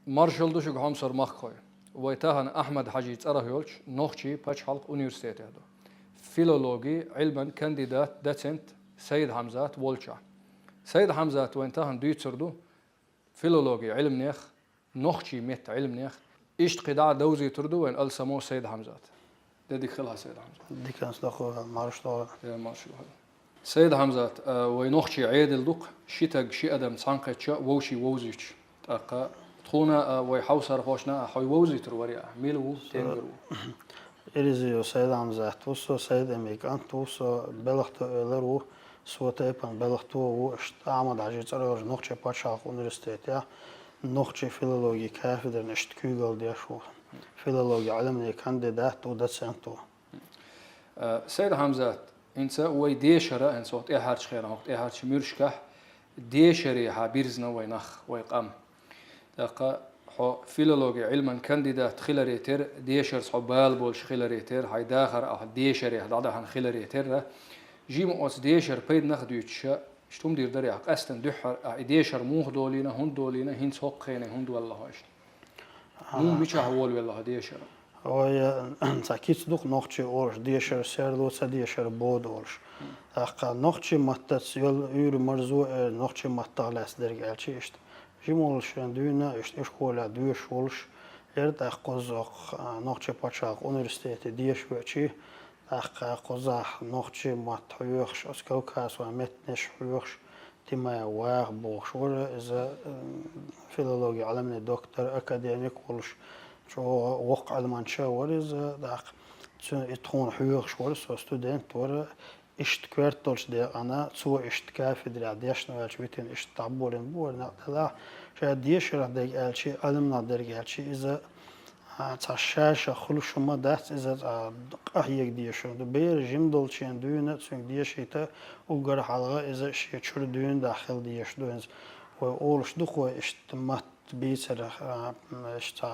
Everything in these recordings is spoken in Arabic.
مارشال دوشك همسر مخوي ويتاهن أحمد حجي أرهيولش نوخشي باش حلق أونيورسيتي هذا فيلولوجي علما كانديدات داتسنت سيد حمزات وولشا سيد حمزات وينتاهن دويتسردو فيلولوجي علم نيخ نوخشي ميت علم نيخ إشت قداع دوزي تردو وين ألسمو سيد حمزات ديك خلها سيد حمزات دي كان سلاخو مارشال يا مارشال هذا سيد حمزات وينوخشي عيدل دوق شيتاج شي أدم تسانقتشا ووشي ووزيش تاقا تخونا ويحوسر خوشنا حوي ووزي تروريا ميلو تنجرو إليزيو سيد حمزات توسو سيد أمريكان توسو بلغتو إلرو سوتيبان بلغتو وشت أحمد حجي تسرور نوخشي باتشاق أونيورسيتيا نوخشي فيلولوجي كافدر نشت كيغل ديشو فيلولوجي علمني كانديدات وداتسنتو سيد حمزات انت وي ديشرا ان صوت هارش خير وقت هارش ميرشكح ديشري حابيرزنا وينخ ويقام دقا حو فيلولوجي علما كانديدات خيلريتر ديشر صحبال بولش خيلريتر هاي داخر او ديشري هذا عن خيلريتر جيم اوس ديشر بيد نخديوتش شتوم دير دري قستن دحر ديشر موخ دولينا هون دولينا هين سوقينا هون والله هاش مو ميچا هول والله ديشر وي تاكيت دوق نوخشي اورش ديشر سيرلوسا ديشر بود اورش اقا نوخشي ماتتس يول يور مرزو نوخشي ماتالاس درجالشي اشت جيمولش دونا اشت اشكولا دوش ولش ارد اقوزق نوخشي باتشاق اونيورسيتي ديش وچي اقا قوزاح نوخشي ماتحيوخش اسكوكاس ومتنش حيوخش تما واغ بوخش ولا اذا فيلولوجي علمني دكتور اكاديميك ولش شو وقع المانشا ورز داق تكون حيوخ شوال سو ستودنت ور اشت كوارتولش دي انا سو اشت كافدر عديش نوالش بيتين اشت تعبورين بور نقتلا شا ديش راه ديك الشي علمنا درجة الشي اذا تشاش خلوش ما دات اذا قهيك ديش بير جيم دولشين دونا سون ديش يتا وغر حلقه اذا شي تشور دون داخل ديش دونز واولش دخو اشت مات بيسر اشت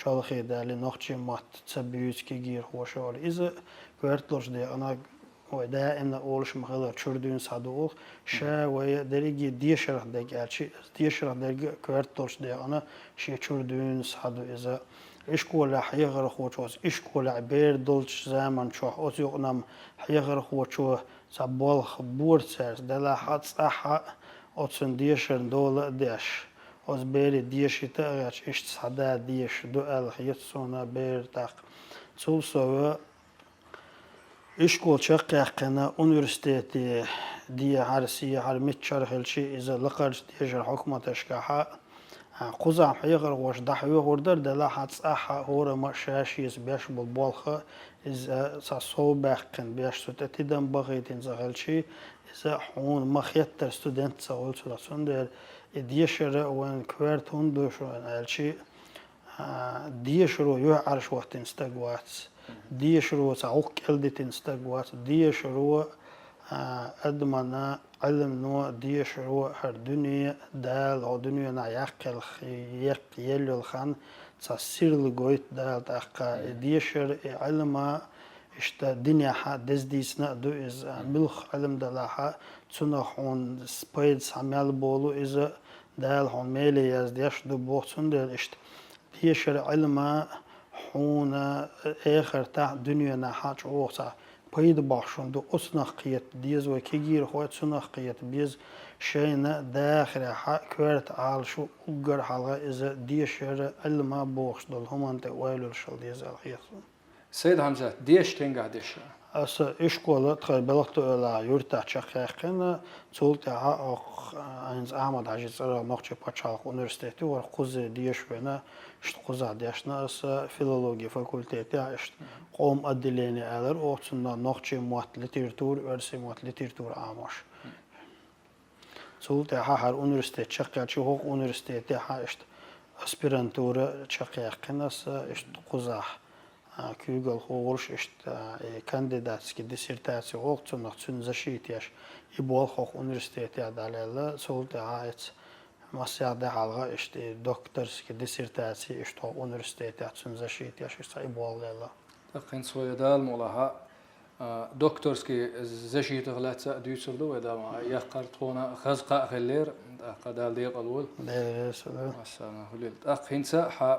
شالخي دالي نوخشي مات تسبيوتكي جير خوشول إذا كوارتلوش دي أنا ودائما أولش مخلر شردون صادوق شا ويا درجة ديشرح ديك ألشي ديشرح ديك كوارتلوش دي أنا شي شردون صادو إذا إيش كولا حيغر خوشوس إيش كولا بير دولش زمان شو أوتي أنام حيغر خوشو سبالخ بورتسر دلا حد صح أوتسن ديشر دولة ديش از بری دیشی تاگش اشت صدا دیش دو الخیت سونا بر تاق سول سو اشکول شقیق کنا اونیورسیتی دی هرسی هر میتشر هلشی از لقرش دیش حکومتش که قزام حیقر وش دحوی وردر دلا حد صح هور مشاشیس بیش بالبالخه از صوبه کن بیش سوت تدم بغیتین زغلشی از حون مخیت استودنت سوال سلسون در ديشر وين كوارت هندوش وين الشيء ديشرو يعرش وقت استقوات ديشرو تعوق كلدت استقوات ديشرو أدمنا علم نوع ديشرو هر دنيا دال أو دنيا نعيق خيق يلو الخان تصير لقويت دال تأقى ديشر علم إشتا دنيا ها دزديس نقدو إز ملخ علم دلاها تنخون سبايد ساميال بولو إذا دال هون ميلي يزديش دو بوتون دل إشت ديشر علم حون آخر تا دنيا نحاج أوسع بايد باشون دو أسنقيت ديز وكيجير خوات سنقيت بيز شينا داخل حق كورت عال شو أجر حلقة إذا ديشر علم بوخش دل هم أنت ويلو الشل ديز الخيصون سيد حمزة ديش تنقع ديش أس إشكول تخيل بلغتو إلى يورتا تشخيخنا تولت عاق عند أحمد حجي صار نقطة باتشالق أونيورسيتي ورقوز ديش وينا إشت قوزا ديشنا أس فيلولوجي فاكولتيتي إشت قوم أدليني ألر أوتسنا نقطة موات ليتيرتور ورسي موات ليتيرتور عامش تولت هر أونيورسيتي تشخيخ شو هو أونيورسيتي إشت أسبيرانتورا تشخيخنا أس إشت قوزا كيغل هولش اشت كانديداتسكي ديسيرتاسيا وقتن نختن زشيتياش يبول خوخ أونيورسيتي عدالة سولت عايت مسيح ده حلقة اشت دكتورسكي ديسيرتاسيا اشت أونيورسيتي عدسن زشيتياش اشت يبول للا تقين سويدال مولها دكتورسكي زشيت غلات ديوتسردو ودا ما يقرت هنا خزقة خلير قدال ديق الول السلام هليل هنسا ح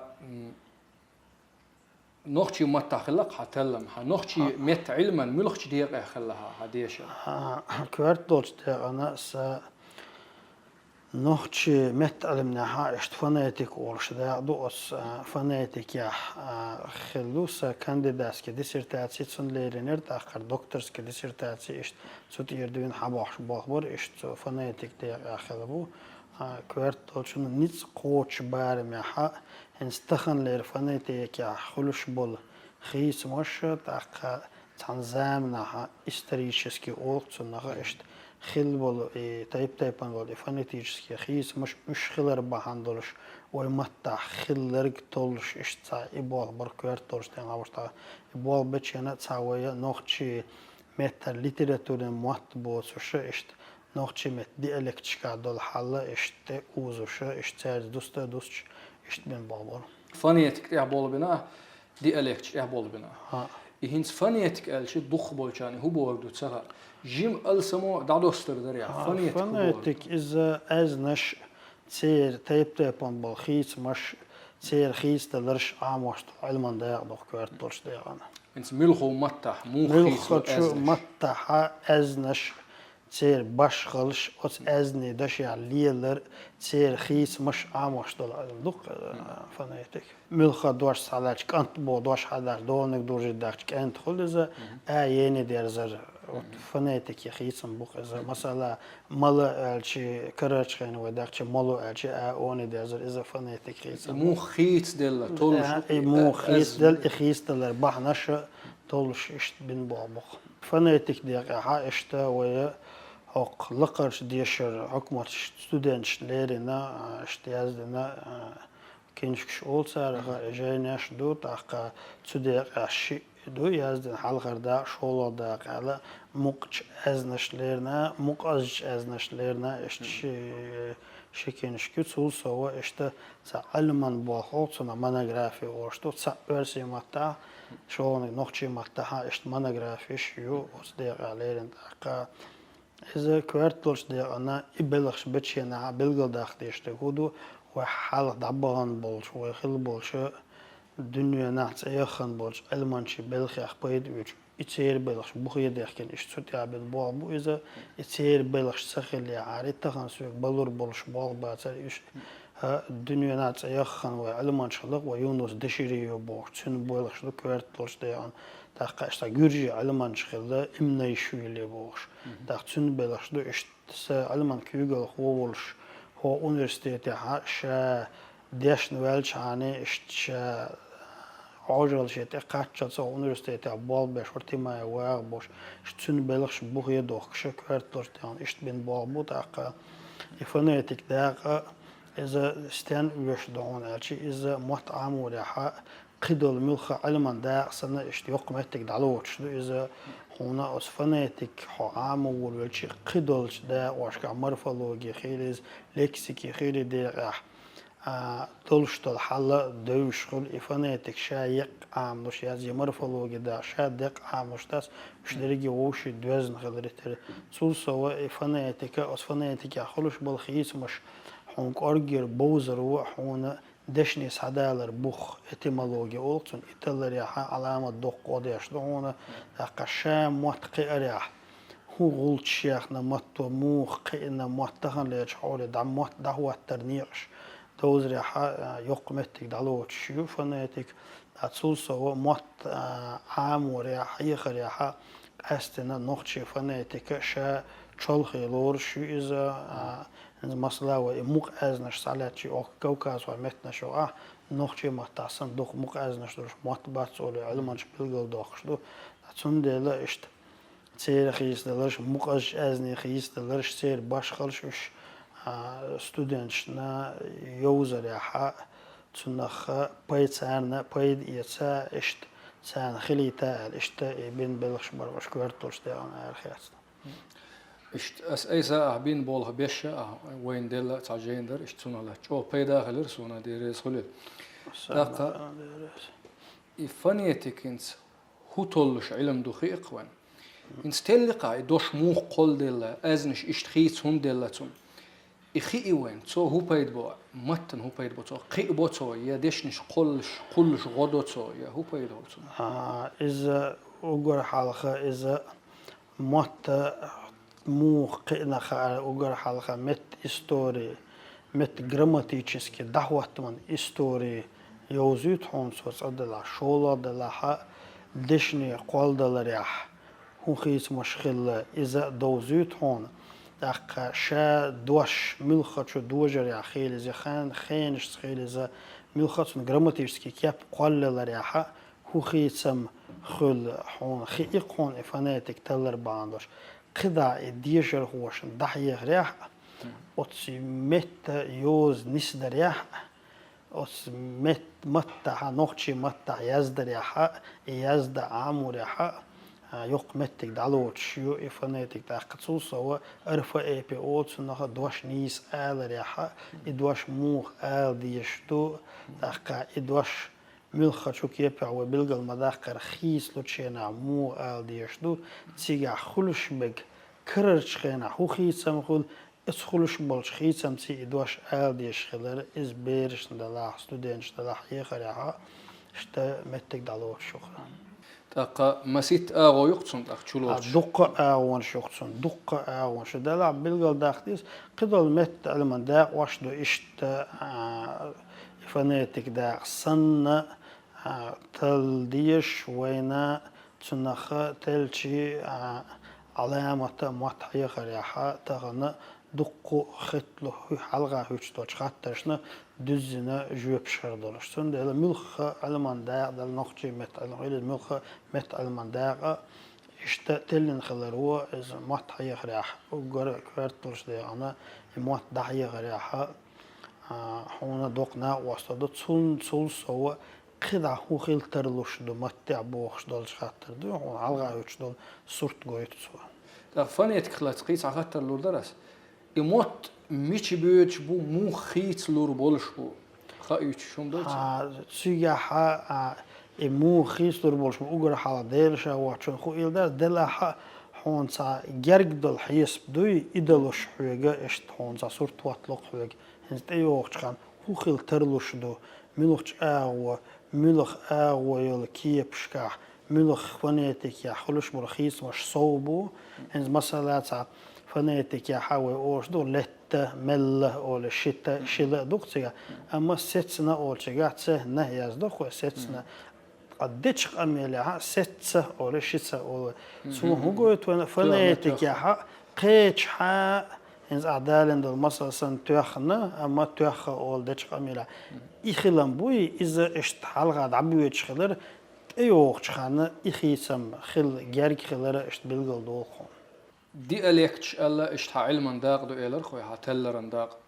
نوختي ما تخلق حتلم نوختي مت علما ملوختي ديق خلها هديش كوارت دوتش أنا نوختي مت علمنا إشت فناتيك ورش دا دوس فناتيك يا خلوس كانديداس كديسيرتاتسي تسون ليرينر تأخر دكتورس كديسيرتاتسي إشت سوت يردوين حباش باخبر إشت فناتيك دا خلبو كوارت دوتش نيتس قوتش بارم يا ح هنستخن لير فناتيك يا خلوش بول خيس مش تأخر تنظامنا ح исторический أوقتنا إشت خيل بول تايبان بول فونيتيجسكي خيس مش خيلر بهاندولش ويمتع خيلرج تولش اشتا يبول بركوير تولش تين عبرتا يبول بتشينا تساوية نوختشي ميتا ليتراتورين موات بوتسوش اشت نوختشي ميت ديالكتشكا دول حالة اشت اوزوش اشت سيرز دوستا دوستش اشت بين بابور فونيتك يعبول بنا ديالكتش يعبول بنا يهنس فونيتك الشي ضخ بولشاني هو بوردو تسغر جيم ألسمو دعوستر دريا فونيتك إذا أزنش تير تايبان بول خيس مش تير خيس تلرش عاموشت علما دايق دوخ كوارت دولش دايقانا انس ملخو متح مو خيس ملخو متح أزنش تير باش خلش أس أزني داش ليلر تير خيس مش عاموشت دول علم دوخ فونيتك ملخو دوش سالاش كانت بو دوش حداش دولنك دوش داش كانت خلزة يني ديرزر فناتك يا خيسم بوق إذا مثلا ملا الشيء كرش خين وداك ملو الشيء أوني دازر إذا فناتك خيسم مو خيس دل تولش مو خيس دل خيس دل بح نش تولش إشت بين بابق فناتك ديك ها إشت ويا حق لقرش ديشر حكمة ستودنتش ليرنا إشت يزدنا كينش أول سارة جايناش دو تاق تديك عشي دو يزدن حلقر دا شولا دا قال مقش أزنشلرنا مقاش أزنشلرنا إشت شكينش كتسول سوا إشت سعلمان باخوت سنا مناغرافي ورشتو سأرسي متا شلون نقشي متا إشت مناغرافيش يو أصدق عليرن تاق إذا كوارتلش دا أنا إبلغش بتشينا بلغل داختيش تقولو وحالة دعبان بولش وخل بولش الدنيا نحت أيخن بولش ألمانشي بلخي أخبايد ويش يتسير بلخش بخي داخل إيش سوت يعبد بابو إذا يتسير بلخش سخل يعاري تخن سوق بلور بولش بال باتر إيش الدنيا نحت أيخن وألمانش لق ويونس دشيري يبوش سن بولش لو كوارت بولش ديان تاق إشتا جورجي ألمانش خلا إمنا يشوي لي بوش تاق سن بلخش لو إيش ألمان كيوغل خوولش هو أونيفرسيتي شا ديش نوالش عني شا عجل شيء تقطع شو أونيفرسيتي عبال بشرتي ما يواق بوش شتون بلغش بوخي دوخ شكرت لرتان إشت بين بابو تاق يفنيتك داق إذا استن ويش دون أشي إذا مت عامو رح قدل ملخ علما داق سنة إشت يقمتك دعوتش إذا هنا أصفناتك عامو والشي قدل دا واشكع مرفلوجي خيرز لكسيكي خيري داق تولش الحالة دوش خل إفناتك شايق عاملوش يازي مرفلوجي دا شادق عاملوش تاس مش درجي ووشي دوزن خلرتر سول سوا إفناتك أصفناتك خلوش بالخيس مش حونك أرجر بوزر وحونا دشني سعدالر بوخ اتمالوجي أولتون إتلر يحا علامة دوق قديش دهونا قشام موتقي أريح هو غلط شيخنا متو موخ قينا موتخن ليش حولي دعم موت دهوة ترنيرش دوز ريحا يقمتك دعلوت شيوفناتك أتصول سوا موت عام وريحا يخر ريحا أستنا نقشي فناتك شا تشلخي لور شو إذا مثلا وموق أزنش سالتشي أو كوكاز ومتنا شو نقشي متعصن دوخ موق أزنش دوش متبات ولا علمانش بلغل دوخش دو تون ديلا إشت سير خيس دلرش موق أزني خيس دلرش سير باش خلش وش ستودنتشنا يوزر يحا تنخ بايد سارنا بايد يتسا إشت سان خلي تاع إشت بين بلغش برغش كوارتوش ده أنا أرخيص إشت أي ساعة بين بولها بيشة وين ديلا تعجين در إشت سونا لا أو بايدا خلير سونا ديريس خليل دقة يفنيتك إنس هو طلش علم دقيق وين إن ستلقى دوش موخ قل دللا أزنش إشتخيت هون دللا تون إخي وين تو هو بيد بو متن هو بيد بو تو قي بو تو يا دشنش قلش غدو تو يا هو بيد هو تون إذا أقول حلقة إذا مت موخ قينا خا أقول حلقة مت إستوري مت грамматически دعوة إستوري يوزيت هون سوس أدلا شولا دلا ح دشني قال دلا ريح هون خيس مشكلة إذا دوزيت هون دق شا دوش ملخت شو دوجر يا خيل إذا خانش خيل إذا ملخت грамматически كيف قال دلا ريح هو خيسم خل هون خيق هون إفناتك تلر باندوش قدا ديجر هوش دحية ريح أتس مت يوز نسدر ريح أتس مت نوختشي مت يزدر ريح يزد عامو ريح يق متك دالوت شيو إفناتك تاقتصوص هو أرفع إي بي أوتس نخ دوش نيس آل ريح إدوش موخ آل ديشتو تاقا إدوش ملخ شو كيبع وبلغ المداخر خيس لوتشينا مو آل ديشتو تيجا خلش بك كررش خينا هو خيسم خل اس خلش بالش خيسم تي إدوش آل ديش خلر إز بيرش دلاح ستودنش دلاح يخريها شتا متك دالوت شكرا تاقا مسيت آغو يقتصن تاق شلوش دق آوان شخصن دق آوان شو دلع بلغل داختيس قدل مت علمان داق واشدو اشت فناتك داق سنة تل ديش وينا تنخ تلشي علامة مطحية خريحة تغنى دق خطلو حلقة هوشتوش خطرشنا دزنا جوب شردولشتون دل ملخ علمان داق دل نقشي مت علمان الملخ مت علمان داق اشتا تلين خلروه از مطحية خريحة وقر كورتلش دي انا مط دحية خريحة هونا دوقنا واسطة تسول سوا قدع هو خيل ترلوش دو متع بوخش دولش خاطر دو هون علغا يوش دول صورت قويت سوا تاق فانيت خلات قيس عخطر لور درس إموت ميش بيوتش بو مو خيت لور بولش بو خايوش شوم دوتش سيجا مو خيس لور بولش بو اقر حالا ديلشا واتشون خو إل داس دلا هون سا جرق دل حيس بدوي إدلوش حويقا اشت هون سا صورت واتلوق حويقا هنزت ايوغش خان هو خيل ترلوش دو ملوخش ملوخ يول كيبشكا ملوخ فنيتك يا خلوش برخيص مش صوبو هنز مثلا فنيتك يا حاوي اوش دو لتا ملا او شتا شلا دوقتيا اما ستسنا او تشغاتسه نهياز دوخو ستسنا قديتش قميلها ستسه او شتسه او سو هوغوت فنيتك يا قيتش هنز أعدالن دل مثلا تأخنا أما تأخ أول دتش قميلة إخلان بوي إذا اشتحال غاد عبيوت شخلر أيوه شخانة إخيسم خل جارك خلر اشت بلغل دول خون ديالكتش ألا اشتح علما داق دو إلر خوي هاتلرن داق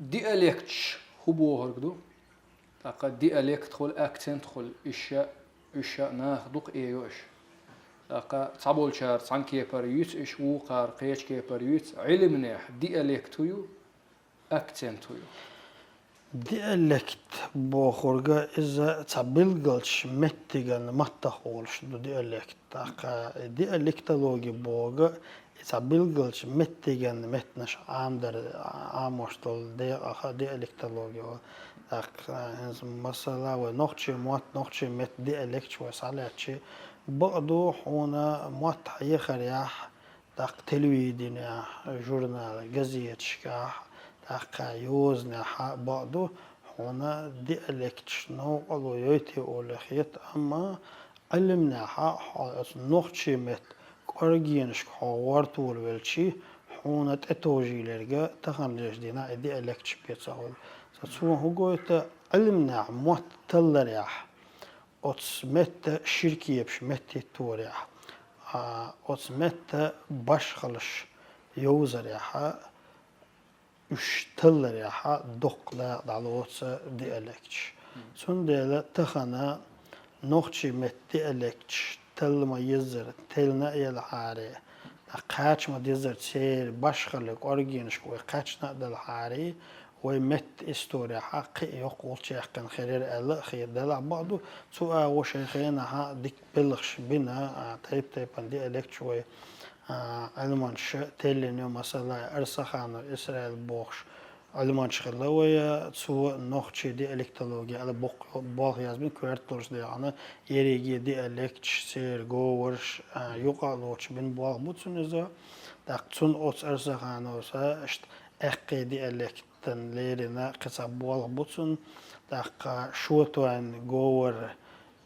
ديالكتش هو هرقدو تاقا ديالكت خل أكسنت خل إشياء ناخدوق إيوش تاقا تصابول شار تصان كيبر يوت إش وقار قيش كيبر يوت علم ناح ديالكتويو أكسنتويو ديالكت بوخورغا إذا تبلغلش متغن متخولش دو ديالكت تاقا ديالكتولوجي بوغا تبلغلش متغن متنش عاموشتول ديالكتولوجي تاقا مثلا ونوخشي نوخشي مت ديالكت وسالاتشي بعضو هنا مت يخريح تاق تلويدنا جورنال جزية شكاح تاق يوزنا بعضو هنا ديالكت شنو قالوا يوتي أولخيت أما علمنا نوخشي مت كورجينش كوارت والولشي هنا تأتوجي لرجع تخملش دينا ديالكت بيتصاول سو هو علمنا مت تلريح أتس مت شركية بش مت توريح أتس مت باشخلش يوزريحا اشتلريحا دقلا دعوتس ديالكتش سون ديلا تخنا نوخشي مت ديالكتش تل ما يزر تلنا يلحاري قاچ ما يزر تسير باشخلك أرجينش كوي قاچنا دلحاري ومت استوري حق يقول شيخ كان خير ألا خير دلع بعضه سواء وشيخنا ها ديك بلغش بنا تيب عندي إلكت شوي ألمانش تيلينيو مثلا أرسخان إسرائيل بوخش ألمانش خلوية سواء نوختشي دي إلكتولوجيا على بوخ يازمين كوارتلوش دي أنا يريجي دي إلكتش سير جوورش يقالوش بين بوخ بوتسون إذا تقصون أوس أرسخان أوسا إشت أقي دي إلكتن ليرنا قصة بوخ بوتسون تق شوتوان جوور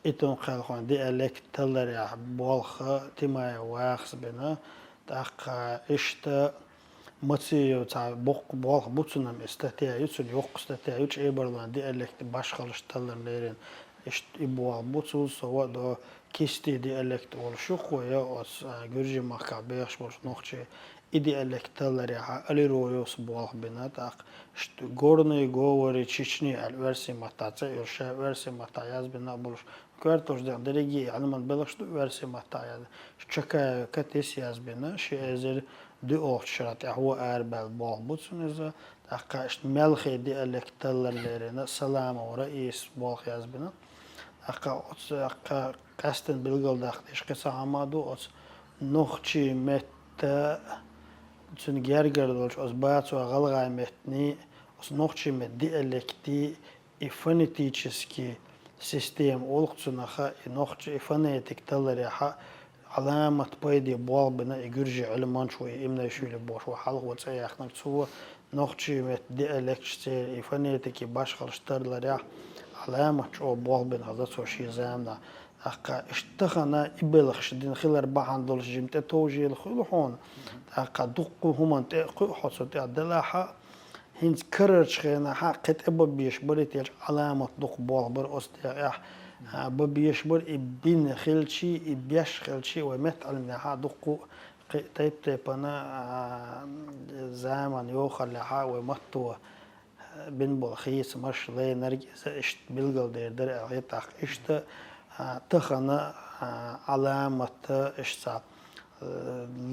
إتون خالقون دي إلكت تلري بوخ تيماي واخس بنا تق إشت ماتسيو تاع بوخ بوتسونام استاتيا يوتسون يوق استاتيا يوتش إبرلان دي إلكت باش خالش تلر ليرين إشت إبوخ بوتسون سوا دو كيستي دي إلكت والشوق ويا أوس جورجي ماكا بيخش بوش نوختشي إدي إلكت تلري علي رويوس بوخ بنا تق إشت غورني غوري تشيشني الورسي ماتاتا يرشا ورسي ماتاياز بنا بولش كوارتوش دي دريجي علمان بلغش دو ورسي ماتاياز شكا كتيس ياز بنا شي أزر دي أوتشرات هو أربع بوخ بوتسون إذا أقاش ملخي دي إلكتلر ليرنا سلام ورئيس بوخ يازبنا أقا قاستن بالقل داخلش قصة عمادو أس نوخشي مت تون جرجر دولش أس باتو غلغاي متني أس نوخشي مت دي إلكتي إفنيتيشسكي سيستم أولقتناخا نوخشي إفنيتك تلر يحا علامة بايدي بوال بنا يجرجي علمان شوي إمنا يشيل بوش وحلق وتسيح نكتسوه نوختشي مت دي إلكتشتير إفنيتكي باش خلشتر لريح علامة شو بوال بنا هذا سو شي زامنا أقا اشتخنا إبلخش دين خلال بحان دولش جمت توجي الخلوحون أقا دقو همان تأقو حصو تأدلاحا هنز كررش خينا حقت إبا بيش بريت يلش علامة دق بوال بر أستيح ببيشبر إبين خلشي إبيش خلشي ومت علمنا ها دقو تيب أنا زمان يوخر لها ومتو بين بالخيس مش لي نرجع إشت بلغل در أغيتاق إشت تخنا علامة إشتا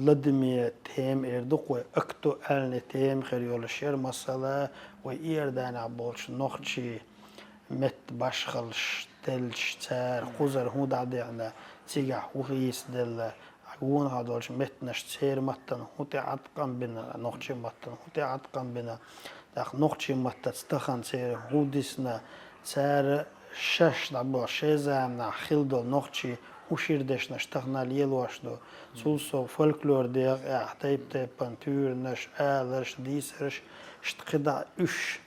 لدمي تيم إردق وأكتو ألني تيم خيريول الشير مسألة وإيردان عبولش نوخشي مت باشخلش تلش تار خوزر هود عدينا تيجح وخيس دل عقون هادولش مت نشتير متن هوتي عتقن بنا نوخشي متن هوتي عتقن بنا داخ نوخشي متن تستخن سير هوديسنا سار شش دابو شيزامنا خيلدو نوخشي وشيردش نشتغنا ليلواشدو سولسو فولكلور ديغ احتيب بانتور نش آلرش ديسرش اشتقدا اش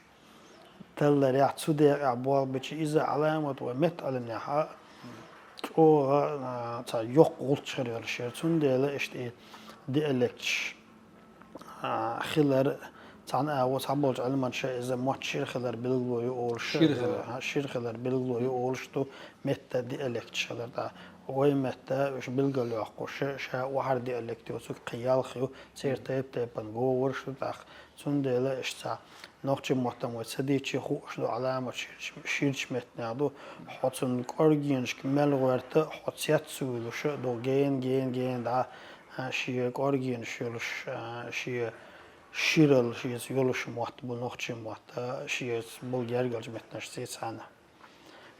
تلر يعتسوديغ عبوار بيشي إذا علامة ومت على النحاء او تا يوق غلطشر يرشيرتون ديلا اشتي دي الكتش خلر تان اوت عبولج علمان شيء إذا ما تشير خلر بلغلو يقولش شير خلر بلغلو يقولشتو مت دي الكتش خلر دا وي متى وش بلغلو يقولش شا وحر دي الكتيو سوك قيال خيو سير تيب بانغو ورشتو تاخ تون ديلا اشتا نوختي مهتم وتسديتشي خوشلو علامة شيرش متنادو حطن كارجينش كمل ورته حطيت سويلوش دو جين دا شي كارجينش يلوش شي شيرل شي يلوش مهت بنوختي مهت شي بولجارجلج متنش سيسانا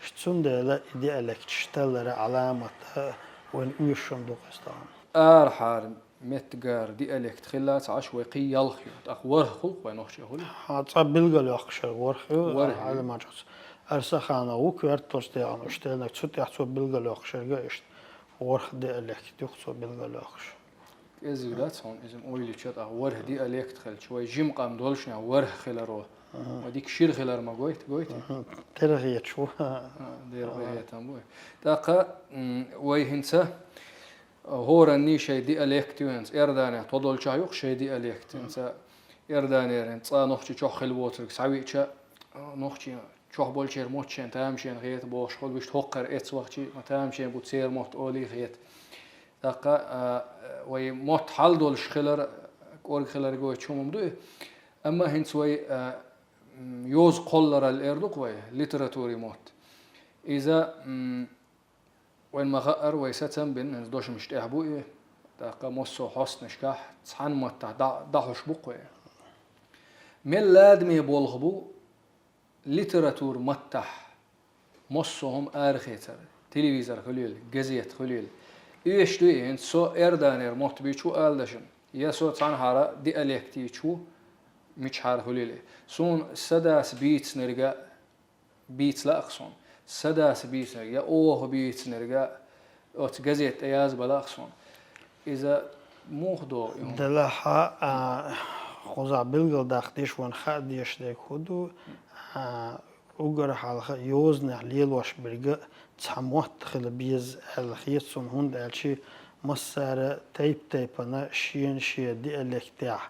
شتون دلا إدي الكتشتلر علامة وين ويشون دو قستان حار متجار دي إلكت خلات عشوائي يلخيو أخوار خلق وينوخشي هولي حتى بلغل يخشر ورخيو على ما جس أرسخانا وكوارتوش دي عنو اشتينك تسوت يحسو بلغل يخشر جايشت ورخ دي إلكت يخسو بلغل يخشر إزيلات هون إذن أولي تشات أخوار دي إلكت خل شوي جيم قام دولشني أخوار خلاروه وديك شير خلار ما قويت ترغيت شو دير غيت أمبوي تاقا ويهنسا هورا شيء دي الكتيونس اردانه تضل شايوق شيء دي الكتيونس اردانيرن صا نوختي تشو خلوتك ساويتشا نوختي تشو بولشير موتشين تامشين غيت بوش خول بيش توقر اتس وقتي ما تامشين بوتسير موت اولي غيت دقا وي موت حل دول شخلر اور خلر جو تشوم دو اما هنس وي يوز قولر الاردق وي ليتراتوري موت اذا وين ما غقر ويستم بين دوش مش تحبوي دقا موسو حسن شكاح تصحن متع ضحوش بقوي ملاد مي بولغبو ليتراتور متح مصهم آرخيتر تلفزيون خليل جزيت خليل إيش دوي إن سو إردانير موت بيشو آلدشن يا سو تانهارا دي أليكتي شو مش حار خليل سون سداس بيتس نرجع بيتس لا أقصون سداس بيتس نرجع أوه بيتس نرجع أوت جزيت أياز بلا أقصون إذا موخدو دلها خوزا بلغل داختيش وان خاديش ديك هدو اوگر حالخ يوزن ليل واش برغ تسموت خل بيز الخيصون هند الشي مسار تيب انا شين شي دي الكتاح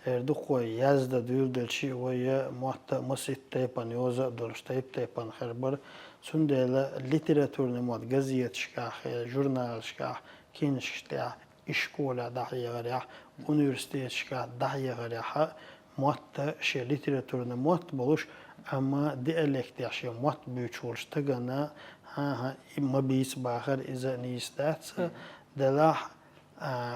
اردو قوي يازدا دول دلشي ويا موت مسيت تيبان يوزا دولش تيبان خربر سندلا ليتراتور نموت جزيت شكاح جورنال شكاح كينش شتاح إشكولا دحية غريح أونيفرسيتي شكاح دحية غريحة موت شي ليتراتور نموت بولش أما ديالكت شي موت بيوتشولش تغنى ها ما بيس باخر إذا نيستات دلاح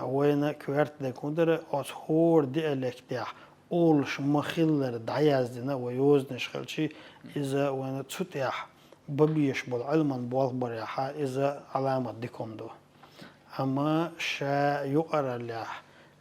وين كوارت دكوندر أشهور ديالكت أولش مخلر دعياز دنا ويوزنش خلشي إذا وين تسوتيح ببيش بالعلم بالبريحة إذا علامة ديكوندو أما شا يقرأ له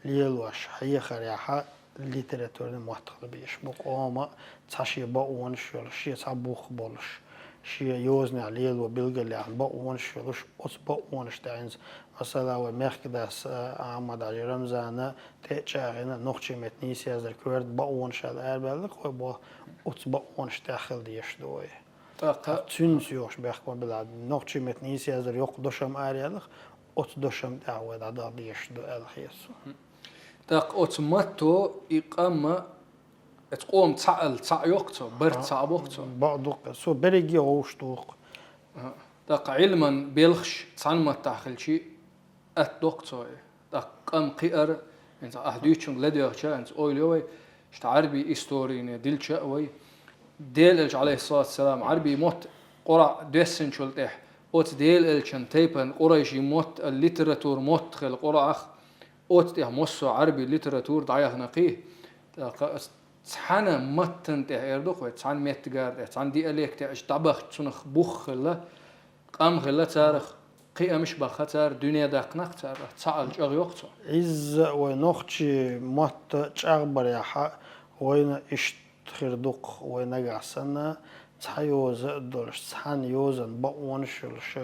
ليلوش هي خريحة ليتراتور المحتل بيش بقوما تشي بقون شي تعبوخ بولش شي يوزن عليل وبيلقى له بقون شلش أس بقون شتاينز مثلا ومخك داس عمد علي رمزانا تأجعنا نقشي متنيسي هذا الكورد بقون شال أربعلق وبا أس بقون شتاخل ديش دوي تنس يوش بيحكم بلاد نقشي متنيسي هذا اليوق دوشم أريالق أتدوشم دعوة على ديش دو الخيس. تاق أتمتو إقامة تقوم تعيقتو برد تعبوقتو. بعضك سو بريجي أوشتوق. تاق علما بيلخش تصنم تاخل شيء أتدوقتو. تاق قام قير إنت أحديتشون لديوخشا إنت أوليوي شت عربي إستوريني ديلشا وي ديل عليه الصلاة والسلام عربي موت قرع ديسن شلتح. أوت ديل الشن تيبن قريشي موت الليتراتور موت خل قرأخ أوت ده مصو عربي الليتراتور ضعيه نقيه تحنا متن ده يردوخ تحن متجار تحن دي أليك تعش طبخ تنخ بخ لا قام خلا تارخ قيا مش بخطر دنيا دقنق تارخ تعال جاغ يوقتو إز ونخشي موت تشعبر يا حق وين اشتخردوق وين جعسنا تحيوز دولش تحن يوزن بقونش الش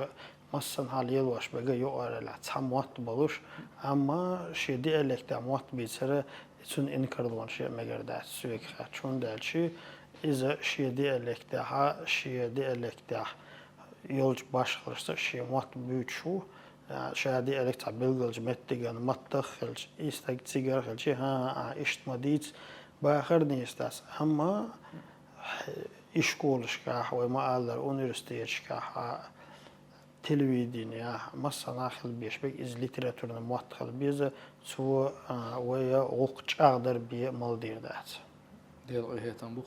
مثلا حاليا واش بقى يقرا لا تحموت بلوش اما شي دي الك تحموت بيصير تون انكردون شي مقردات سويك خاتشون دالشي اذا شي دي الك تاع شي دي الك تاع يولج باش خلص شي موت بيوتشو شي دي الك تاع بلغلج متغن متخلش استك سيجار خلشي ها اشت مديت باخر نيستاس اما إشكول شكاح وما قال الأونيفرسيتي شكاح تلويدين يا مثلا خل بيش بيك إز ليتراتور نموت خل بيزا سو ويا وقت أقدر بي مالدير دات ديال غيه تنبوخ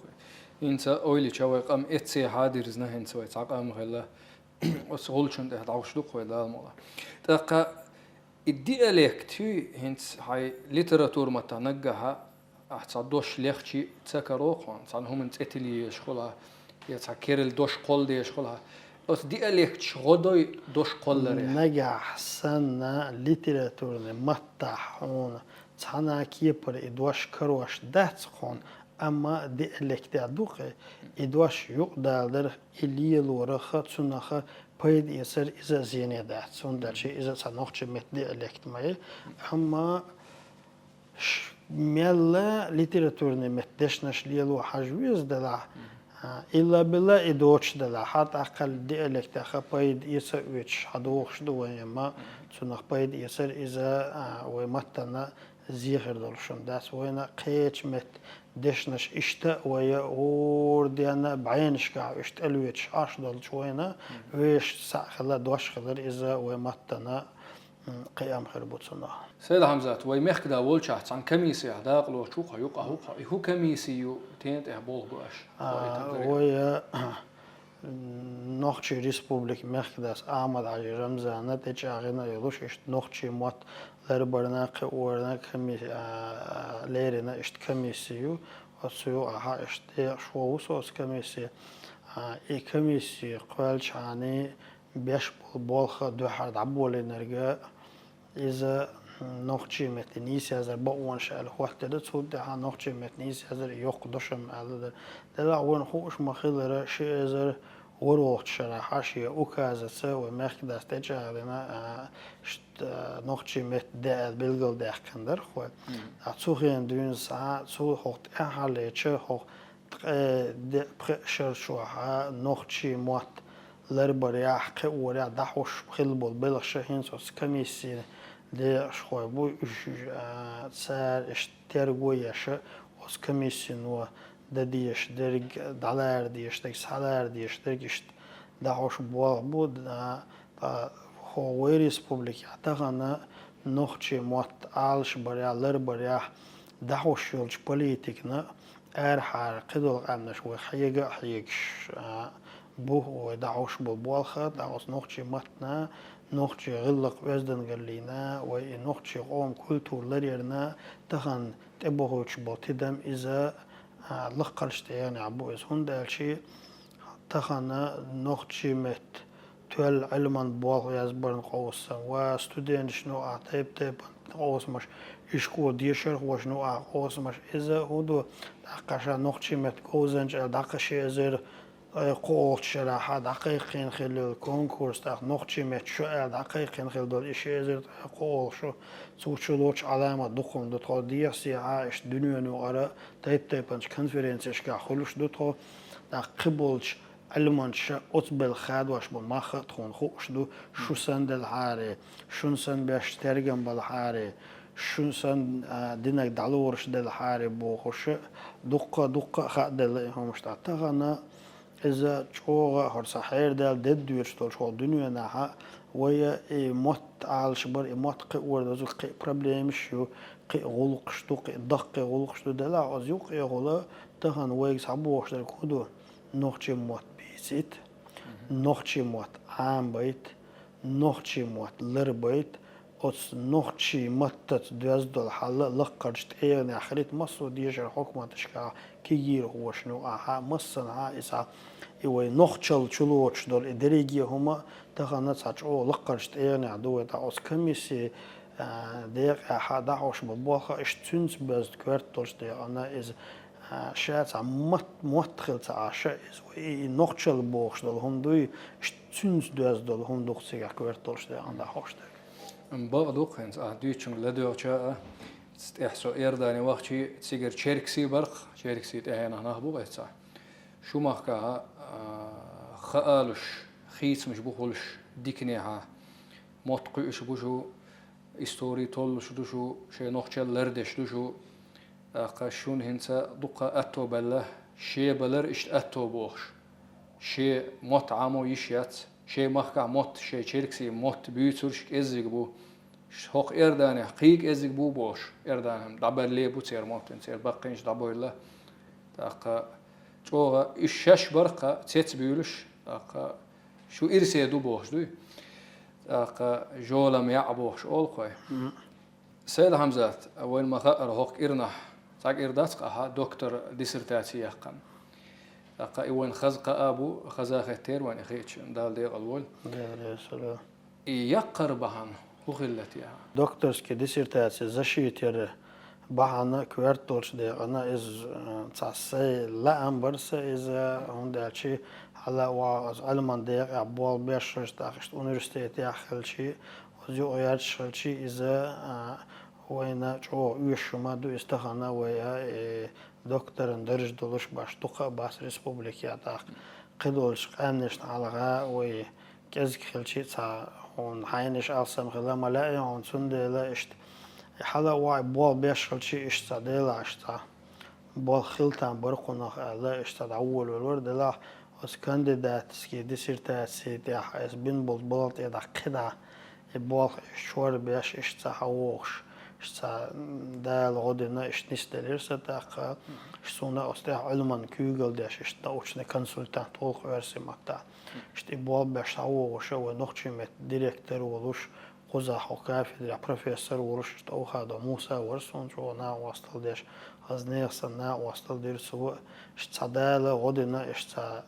إنت أولي شوي قام إتسي حادر زنا هن سوي تعقام خلا وسغولشون ده دعوش دوق ولا الموضوع تلقى الديالكتي هنت هاي ليتراتور متى نجها أحتصدوش ليختي تذكروخون صار هم نتقتلي شغلها يتذكر الدوش قل دي شغلها بس ديالكت شغدوي دوش قل لري نجح سنة ليتراتور متحون تحنا كيبر إدواش كروش داتخون أما ديالكت دوقي إدواش يقدر إليل ورخة تنخة بايد يصير إذا زينة دات سندرشي إذا سنوخش مت ديالكت معي أما ميلا ليتراتورني متدشنش ليلو حجويز دلا إلا بلا إدوش دلا حتى أقل ديالكت خبايد يسر ويتش حدوخش دوية ما تنخ بايد يسر إذا ومتنا زيخر دولشون داس وينا قيتش مت دشنش اشتا ويا ورديانا بعينش كاع اشتا الويتش عاش دولش وينا ويش ساخلا دوش خلر إذا ومتنا قيام خربوتنا سيد حمزات وي مخك دا ولشحت عن كميسي هداق لو شوقه يقه هو كميسي تنت بول باش وي نوخشي ريسبوبليك مخك داس احمد علي رمزانه تجاغنا يلوش اشت نوخشي موت لربرنا قورنا كمي ليرنا اشت كميسيو أصيو أها إشتى شو وصوص كميسي كميسي قالش عني بيش بالخ دو حد عبول نرجع إذا نوختي متنيس هذا بقون شال وقت ده تصود ها نوختي متنيس هذا يقدشم هذا ده لا وين خوش مخيل شيء هذا وروت شرح شيء وكذا سوى مخد استجا لنا نوختي مت ده بالجل ده كندر خو أتصوغين دون ساعة تصوغ حط أهل شيء حط ده بخشر شو ها نوختي موت لربريح كوريا دحوش خلبول بلش شهين سوس كميسي ده شوي بو سار اشترقويش وس كميسي نو ده ديش درج دولار ديش درج سالار ديش درج اشت دحوش بود هو ريسبوبليك تغنى نوختي موت عالش بريا لربريا دحوش يولش بوليتيكنا حار قدر أمنش وخيجا حيجش بوه دعوش بالبوالخة دعوس نوختي متنا نوختي غلق وزدن قلينا ونوختي قوم كلتور لريرنا تخن تبوهوش بوتدم إذا لقرشت يعني عبو إز هندال شي تخن نوختي مت تول علما بوالخ يزبرن قوسا وستودين شنو أعتيب تيب قوس مش إشكو ديشر هو شنو قوس مش إذا هدو دقشا نوختي مت قوزنج دقشي إزر قول شرح دقيقين خلال الكونكورس تاع نوختي مت شو دقيقين خلال دول إشي إزر قول شو سوتشلوش علامة دخون دوتو ديسي عايش دنيا نوغرا تيبانش كونفرنسيش كخلوش دوتو قبولش علمانش أتبل خاد واش بالمخ تخون خوش دو شو سند الحاري شو سند باش ترجم بالحاري شو سند دينك دلورش دل حاري بو خوش دقة خاد دل هم مشتاقنا إذا شوغا هرسا حير دال دد ويرشتول شو الدنيا نها ويا موت على شبر موت قور دزو قي بروبليم شو قي غلق شتو قي دق غلق شتو دلا أزيو قي غلا تهان ويكس عبو وشتر كودو نوختي موت بيسيت نوختي موت عام بيت نوختي موت لر بيت أس نوختي متت دوزدل حل لقرشت إيرنا آخرت مصر ديجر حكمة تشكا كيجير هو شنو مصنع إسا إيوه نوختشل شلوش دول إدريجي هما تخانت ساچ أو لقرشت إيرنا عدوه تا أس كميسي ديق حدا حوش ببوخا اشتونس بز كورتولش دي أنا إز شاعت متخل تعاشا إز وإي نوختشل بوخش دول هم دوي اشتونس دوز دول هم دوخ سيغا كورتولش دي أنا حوش دي بغدوق هنس دويتشن لدو شاء استحسو إيرداني وقتي تسيجر تشيركسي برق تشيركسي تهينا نهبو غيتسا شو مخكا خالش خيس مش بخولش ديكنيها متقيش بوشو استوري تولش دوشو شي نوختشل لردش دوشو قاشون هنسا دقة أتو بله شي بلر اشت أتو بوخش شي موت عامو يشيات شي مخكا موت شي تشيركسي موت بيوتورش إزيق بو هوق إرداني حقيق إزيق بو بوش إردانهم دبر ليه بو تير موت تير باقينش دبو إلا تاقا جوغا إشاش برقا تيت بيولش تاقا شو إرسي دو بوش دوي تاقا جولم يعبوش أول خوي سيد حمزات وين ما خقر هوق إرنح تاق إرداتق أها دكتور ديسرتاتي يقن تاقا وين خزق أبو خزاخ تير وين إخيتش دال ديق الول يقر بهان وغلتيها دكتورس كديسرتاتي زشيتير بحنا كوارتولش دي أنا إز تعسي لا أمبرس إذا هندالشي هلا واز علمان ديق عبوال بيشرش تاخشت أونيرستيتي أخلشي وزيو أيارشلشي إذا وين شو يشما دو استخنا ويا دكتور درج دولش باش تقى باس ريسبوبليكيا تاق قدولش قامنش على وي كزك خلشي تا هون حينش أصلا خلا ملاقي هون سندلا إشت حلا واي بول بيشرشي إشت ديلا إشتا بول خلتان برقنا لا إشت أول والورد لا أس كانديداتس كي ديسرتاسي تاع إس بين بولت إذا كده بول شور بيش إشتا حوش إشتا دال غدنا إش نستدرس تاع إشتونا أستاع علما كوجل داش إشتا أوشنا كونسلتانت طولق ورسي مكتا إشتي بول بيش حوش هو نختشي مت ديريكتور ولوش قزح وكافي درا بروفيسور ورش أو هذا موسى ورسون شو نا وصل داش نيخسنا وصل دير سو اشتعدالة غدنا اشتع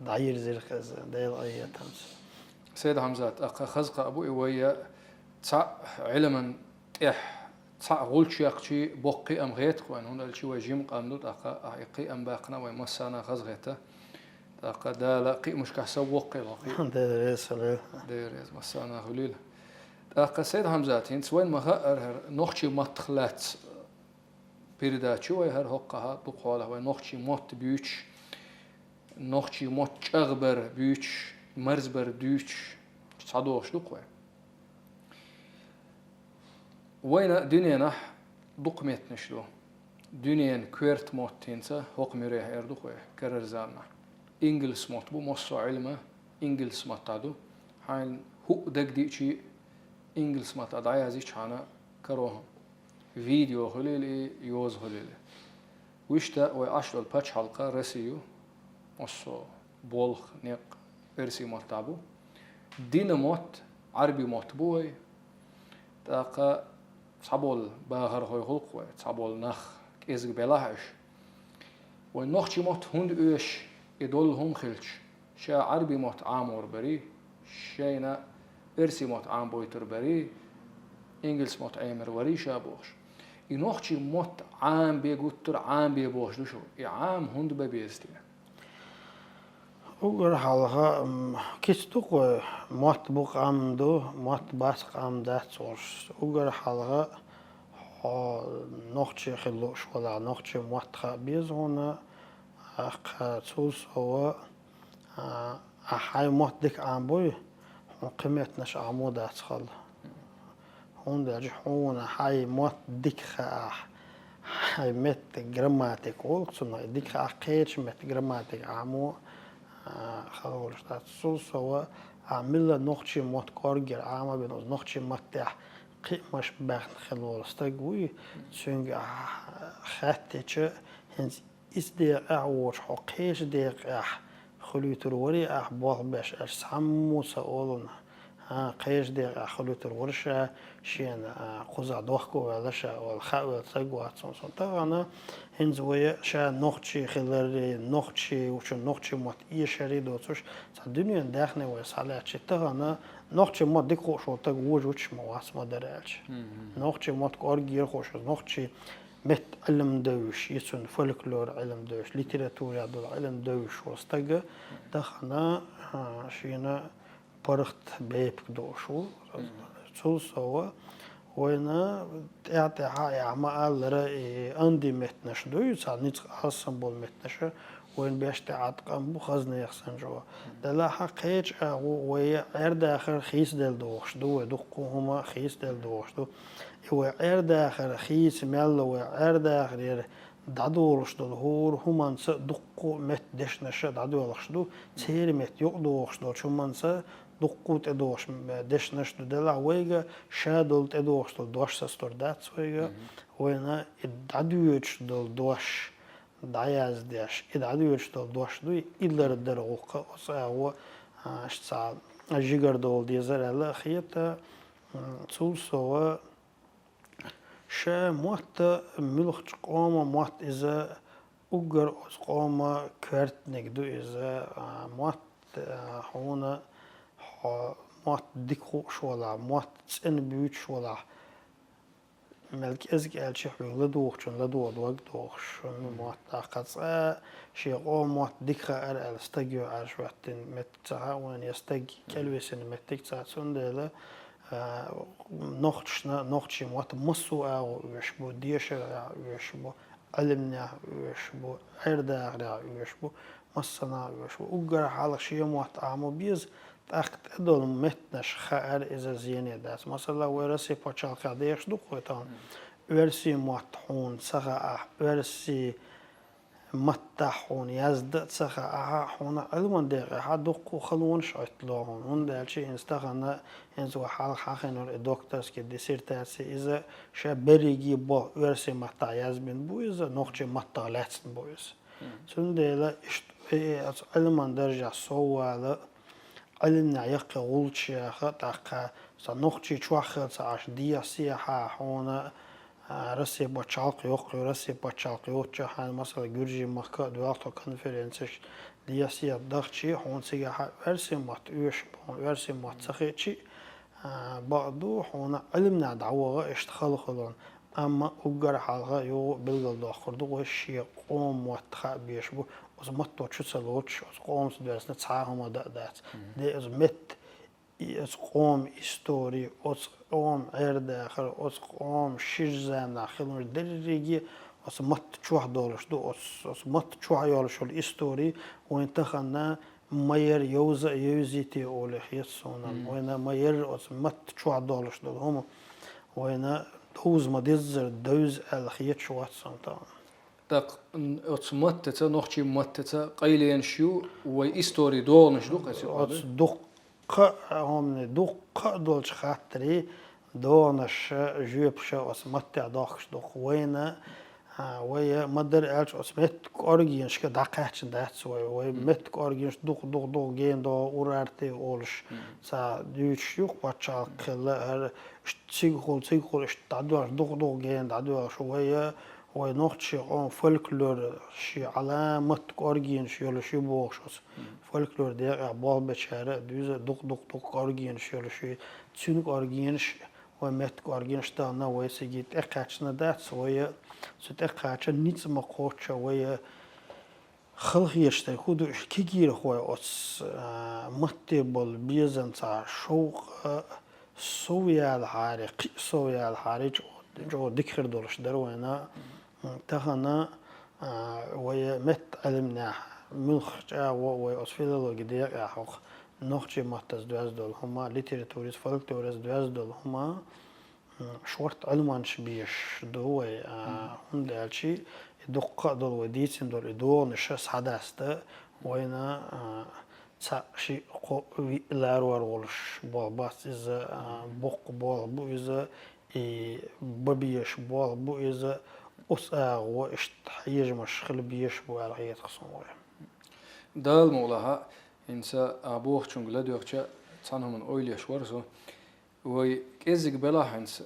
دعير زيرخز ديل أي تمس سيد حمزات أخ خزق أبو إويا تع علما إح تع غولش يقشي بقي أم غيت وان هنا الشيء وجيم قامدوت أخ أحقي أم باقنا ومسانا خزغته أخ دالا قي مش كحسب وقي وقي دير ريسل دير مسانا خليل أخ سيد حمزات هنس وين ما هر نخشي متخلات بيردا شوي هر هقها بقوله وين نخشي مت بيوش نخشي مت أغبر بيوش مرزبر دوش تصعدوش دقوة وين دنيا نح دقمت نشلو دنيا كويرت موت تنسى حق مريح إردقوة كرر زالنا إنجلس موت بو مصر علمه إنجلس موت تعدو حين هو دق دي شيء إنجلس موت أدعي هذيك حنا كروهم فيديو خليلي يوز خليلي ويشتا ويعشلو الباتش حلقة رسيو مصر بولخ نيق إرسي موت تعبو دين موت عربي موت بوي تاقا صابول باهر هوي خلقوي صابول نخ إزق بلاهش ونخشي موت هند إيش إدول هم خلش شا عربي موت عامور بري شينا إرسي موت عام بويتر بري إنجلس موت عامر وري شابوش نخشي موت عام بيقوتر عام بيبوش دوشو عام هند ببيستي وقر حالها كيستوق موت بوق عمدو موت باسق عمدات صورش وقر حالها نوختي خلوش ولا نوختي موت خابيز هنا أخاتوس هو أحاي موت ديك عمبوي قيمت نش عمودات خل هون درج هون أحاي موت ديك خاح هاي مت جراماتيك وقصنا ديك خاح قيتش مت جراماتيك عمو خلاص تاسوس هو عمل نقطة موت كارجر عامة بينوز نقطة متح قيمش بخت خلاص تقوي سونج خاتتش هنز إصدق أعوش حقيش دق خليت الوري بال باش أسحمو سأولنا قيش دق خليت الورشة شين قزع دوخكو ولشة والخاوة تقوى صنصن طبعا هنز ويا شا نقطة خلال نقطة وش نقطة مات إيشاري دوتش الدنيا داخنة ويسالات شتغنا نقطة مات ديكو شو تقوج وش مواس ما درالش نقطة مات كارجير خوش نقطة مت علم دوش يسون فولكلور علم دوش ليتراتورة علم دوش واستجا دخنا شينا برخت بيب دوشو سو وينا تعطيها يعمل رأي عندي متنش دوي سانيت أصلا بول متنش وين بيش تعتقم بخزن يخسن جوا دلا حقيقة ويا عرض آخر خيس دل دوش دو دقو هما خيس دل دوش دو ويا عرض آخر خيس مال ويا عرض آخر دادورش دل هور هما نس دقو مت دش نش دادورش دو تير مت يقدوش دو شو منس دقوت ادوش دش نش دو دلا ويجا شادول ادوش دل دوش سستور دات ويجا وينا دادوش دل دوش دعياز داش دادوش دل دوش دو إلا الدروق وصاو اشتعال جيجر دول ديزر على خيطة تولسوا شا موت ملخ قوما موت إذا أجر قوما كرت نقدو إذا موت هنا موت ديكو شولا موت تسن بيوت شولا ملك أزك ألشي حلو لدوخ شن لدوخ دوخ شن موت أقص شي قوم موت ديكا أر أستجيو عشواتين متعاون يستجي كلوسين متك سندلا نقطش موت مصو أو يشبو ديشة يشبو علمنا يشبو عردا يشبو مصنا يشبو أجر حالك شيء موت عمو بيز تأخذ أدول متنش خير إذا زينة داس مثلا ورسي بتشال كديش دقيقتان ورسي متحون سخاء ورسي متحون يزد سخاء حون علم دقيقة حدقو خلون شعتلون من ده شيء استخدنا إنزو حال حقن الدكتورس كديسيرتاسي إذا شبريجي با ورسي متعيز بين بو إذا نقطة متعلات بو إذا سندلا علم درجة سوى علمنا يقى غولش خطأ سنوختي شوخت عش دي سياحة هنا Rusya başçılık yok, Rusya başçılık yok. Hani mesela Gürcü Makka dualto konferansiya diyasiya dağçı honsiga versiya mat üyeş versiya mat sahiçi بعضو هنا علمنا دعوة اشتغال خلون أما أجر حلقة يو بلغل داخل دو وشي قوم واتخاء بيشبو از متو شو سلوتش از قوم سدرس نتساهم دات دي از مت از قوم استوري از قوم عير داخل از قوم شجزام داخل مردريجي از مت شوح دولش دو از مت شوح يولش الاستوري وانتخنا ماير يوزيتي أولي خيصونا وينا ماير مت شو عدالش دول هم وينا دوز ما ديزر دوز الخيط شو عدسون طبعا دق أتمتت نخشي متت قيلين شو وإستوري دول نشدو قصي دق هم دق دولش خاطري دونش جيبش مت عداخش دق وينا ويا مدر ألش أسمت أورجينش كدقاتش دات سوي ويا مت أورجينش دوق جين دو أورارتي أولش سا ديوش يوق باتشال كلا هر تيغول تعدوش دوق جين تعدوش ويا ويا نوختشي قوم فولكلور شي علامة أورجينش يلا شي بوخشوس فولكلور دي عبال بشارة دوزة دوق أورجينش يلا شي تسونك أورجينش ومت أورجينش دانا ويا سجيت أقاتشنا دات سويا ست أقاتش نيت ما قوتش ويا خلق يشتري خودو كيجير خوي أس متبل بيزن تاع شوق سويا الحارق سويا الحارج جو ذكر دولش دروينا تهنا ويا مت علمنا ملخ جا ويا أسفل الجدير حق نخشى مهتز دوز دول هما ليتراتوريس فولكلوريس دوز دول هما شورت علمانش بيش دوي هندالشي دقة دول وديتين دول دو نشاس حداسته وينا شي لارور ولش بس إذا بق بو إذا ببيش بو إذا أساغ اشتحيج مش خل بيش بو على غير خصومه دال مولها إنسا أبوه شنقلا دوخشة تصنهم من أوليش ورسو وكيزك بلا هنس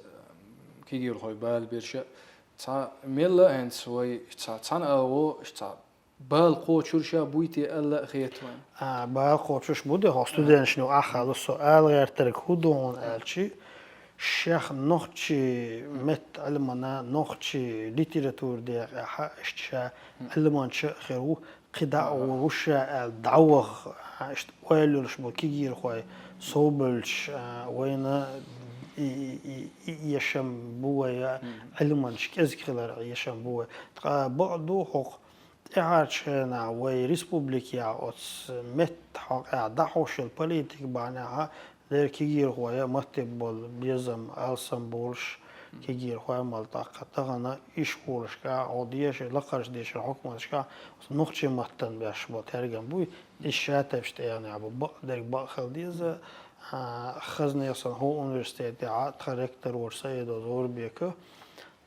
كيجي الخوي بال بيرشة تا ميلا هنس وي تصن أو بال قوتشورشا بويتي ألا خيتوان بال قوتشوش بودي هاستودين شنو أخذ السؤال غير ترك هدون ألشي الشيخ نخشي مت علمنا نخشي ليتراتور دي اشتشا علمانش خيرو قدا وروشا الدعوة ويلوش بو كيجي الخوي صوبلش وينا يشم بويا علمانش كذكر يشم بويا بعضو حق إعارشنا وي ريسبوبليكيا أتس مت حق دحوش البوليتيك بعناها در كيجير خويا متبول بيزم ألسم بولش كيجير خويا مالطاقة تغنى إيش بولش كا عوديش لقرش ديش الحكومة كا نخشي متن بيش بترجم بوي إشاتة بشت يعني عبو بقدر بأخذ ديزا خزنة يصن هو أونيفرسيتي عاد ريكتور ورسيد وزور بيكو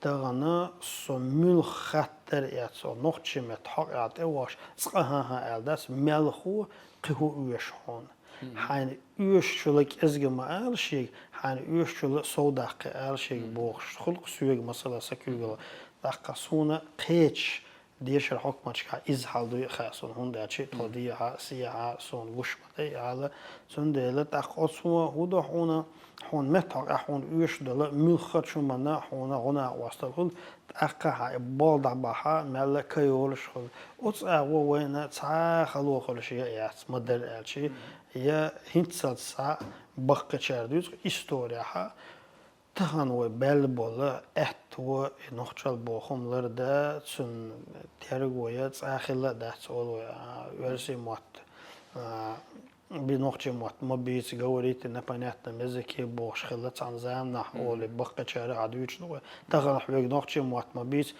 تغنى سمول خطر ياتسو نخشي متحق يات إواش سقها ألداس ملخو قهو إيش هون حين يوش شلك إزجم أل شيء حين يوش شل صودق أل شيء بوخش خلق سويق مثلا سكيل دقة صونا قيتش ديش الحكم شكا إزحال دوي خاصون هون داشي توديها سيها صون وش بدي على صون ديلا تأخذوا هودا هون متى هون يوش دلا ملخت شو منا هون غنا واستقل تأخها بالضع بها ملك يولش خل أتصور وين تأخلوا خل شيء يات مدل ألشي يا هنتسات سا بقى شردوس إستوريها تهانوي بالبولا احتوا نخشل بوخم لردا سن ترجويات آخلا دهت أولو ورسي موت بنخشي موت ما بيس جوريت نبنيتنا مزكي بوش خلت عن زامنا أولي بقى شارع عدوش نوع تغن حبيج نخشي موت ما بيس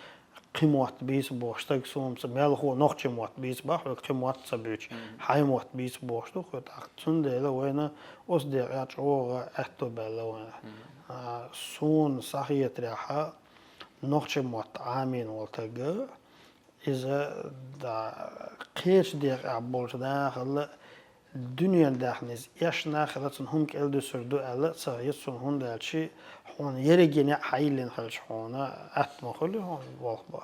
قيموات بيس بوش تقسم سميال هو نخشي موت بيس بح قيموات سبيش حي موت بيس بوش تو خد أختون ده لوينا أصدق أشوفه أحتوا بلوينا سون صحية ريحة نخشي موت عامين والتجا إذا دا قيش ديك عبولش دا خلا dünyanın daxiliz yaş naxalatın hunk elde sürdü elle sayı sun hun delçi hon yere gene haylin halç hona atma holu hon vakba.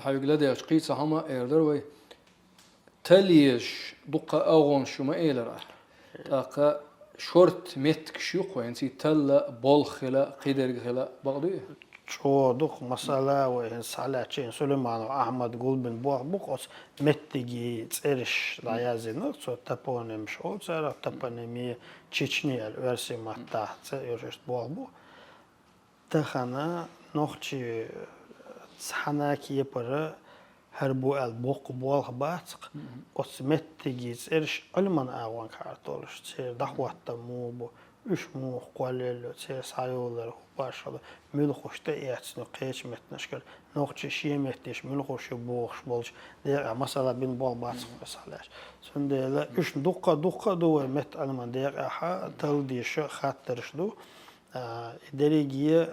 هايقلا ده قيسة هما إيردر وي تليش دقة أغون شما إيلرا تاقا شورت متك شيوخ وين سي تلا بول خلا قدر خلا بغضي Çoğuduk masala ve salatçı Süleyman Ahmet Gulbin bu kos mettigi tseriş dayazını so taponim şol tsara taponimi Çeçniyel versimatta tseriş bu tahana nohçi hanaki yapara her bu el bok bol batıq kos mettigi tseriş Alman awan kartoluş tsir dahvatta mu bu üç mu qalel tsir sayollar başladı. Mül xoşda eyatsını qeç metnəşkər. Noqçı şiyemetdiş mül xoşu boğuş bolç. Deyək məsələ bin bol batıq məsələlər. Sonra elə üç duqqa do met alman deyək ha taldiş xattırışdı. Derigiye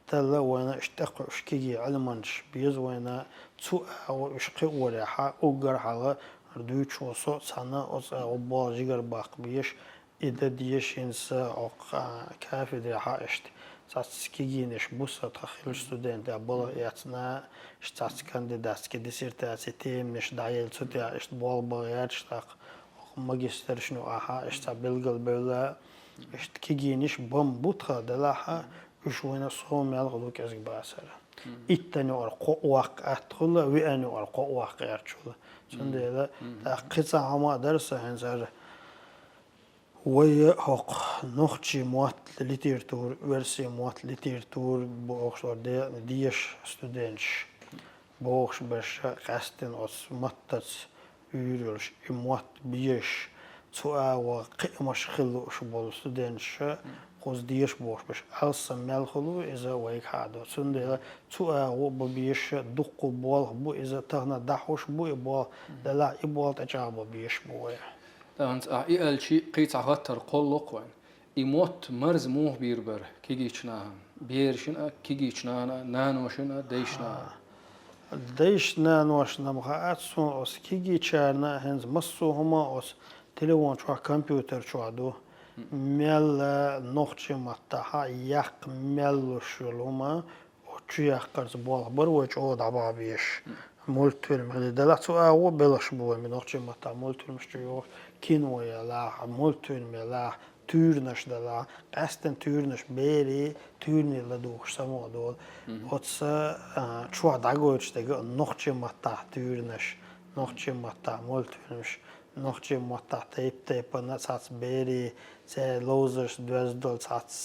talla oyna iştaq üşkigi almanç biz oyna tu o üşqi oraha ugar hala düç olsa sana o boljigar baq biş ide diyişinsə o kafede ha işte. Satskiginish busa takhil student bol yatsna shtats kandidatski dissertatsiya temnish dayel tsutya ist bol bagayat shtaq magister shnu aha ishta belgal bela ist kiginish bom butha dalaha ushwana somyal gulu kesg basara ittani or qoq atkhula wi ani or qoq yarchula sundela qitsa hama darsa hanzar ويا حق نخشي موات ليتراتور ورسي موات ليتراتور بوخش ده ديش ستودنتش بوخش باش قاستن أس متت يورش موات بيش توا وقيمش خلو شبول ستودنتش خوز ديش بوخش باش ألسا ملخلو إذا ويك هذا سندلا توا وبيش دق بول بو إذا تهنا دحوش بو يبال دلا يبال تجاب بيش بوه أنت إيل شيء قيت عغتر قلق وين إموت مرز موه بيربر كيجيشناهم بيرشنا كيجيشنا نانوشنا ديشنا ديشنا نوشنا مخاطر سون أس كيجيشنا هنز مسو هما أس تليفون شو كمبيوتر شو عدو مل نخشي متاها يق مل شلوما وشو يقرز بالبر وجو دعبا بيش مولتول مغلي دلاتو أو بلش بوه من نخشي متا مولتول مشتريوه kinoya la multfilme la turners de la resten turners beri turni la do samo do otsa chua dagoch de noche mata turners noche mata multfilms noche mata tape na sats beri se losers dözdol sats